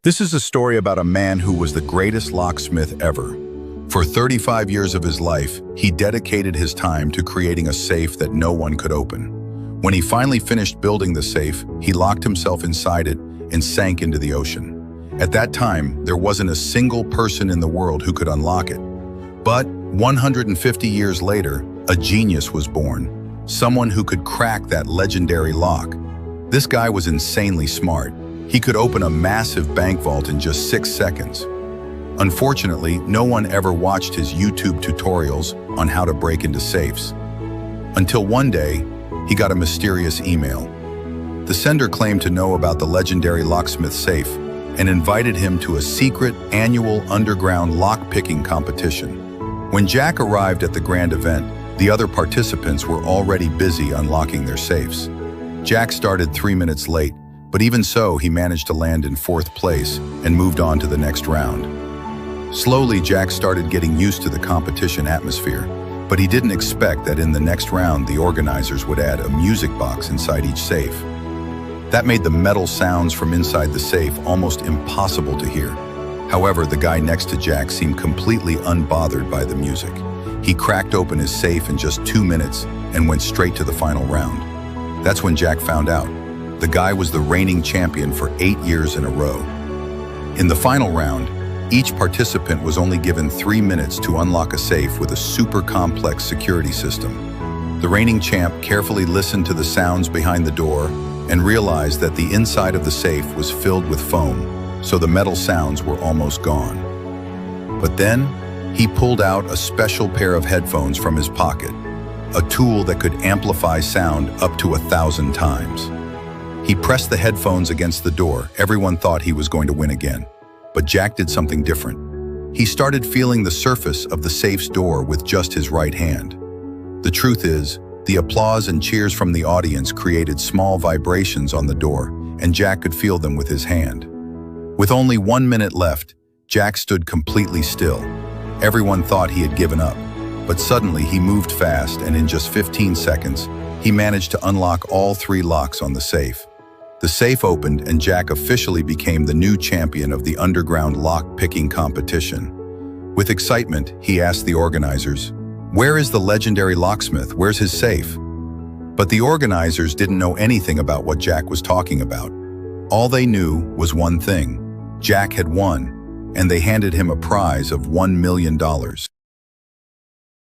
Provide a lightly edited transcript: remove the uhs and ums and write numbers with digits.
This is a story about a man who was the greatest locksmith ever. For 35 years of his life, he dedicated his time to creating a safe that no one could open. When he finally finished building the safe, he locked himself inside it and sank into the ocean. At that time, there wasn't a single person in the world who could unlock it. But 150 years later, a genius was born, someone who could crack that legendary lock. This guy was insanely smart. He could open a massive bank vault in just 6 seconds. Unfortunately, no one ever watched his YouTube tutorials on how to break into safes. Until one day, he got a mysterious email. The sender claimed to know about the legendary locksmith safe and invited him to a secret annual underground lock-picking competition. When Jack arrived at the grand event, the other participants were already busy unlocking their safes. Jack started 3 minutes late, but even so, he managed to land in 4th place and moved on to the next round. Slowly, Jack started getting used to the competition atmosphere, but he didn't expect that in the next round, the organizers would add a music box inside each safe. That made the metal sounds from inside the safe almost impossible to hear. However, the guy next to Jack seemed completely unbothered by the music. He cracked open his safe in just 2 minutes and went straight to the final round. That's when Jack found out. The guy was the reigning champion for 8 years in a row. In the final round, each participant was only given 3 minutes to unlock a safe with a super complex security system. The reigning champ carefully listened to the sounds behind the door and realized that the inside of the safe was filled with foam, so the metal sounds were almost gone. But then, he pulled out a special pair of headphones from his pocket, a tool that could amplify sound up to 1,000 times. He pressed the headphones against the door. Everyone thought he was going to win again. But Jack did something different. He started feeling the surface of the safe's door with just his right hand. The truth is, the applause and cheers from the audience created small vibrations on the door, and Jack could feel them with his hand. With only 1 minute left, Jack stood completely still. Everyone thought he had given up, but suddenly he moved fast, and in just 15 seconds, he managed to unlock all 3 locks on the safe. The safe opened, and Jack officially became the new champion of the underground lock-picking competition. With excitement, he asked the organizers, "Where is the legendary locksmith? Where's his safe?" But the organizers didn't know anything about what Jack was talking about. All they knew was one thing: Jack had won, and they handed him a prize of $1 million.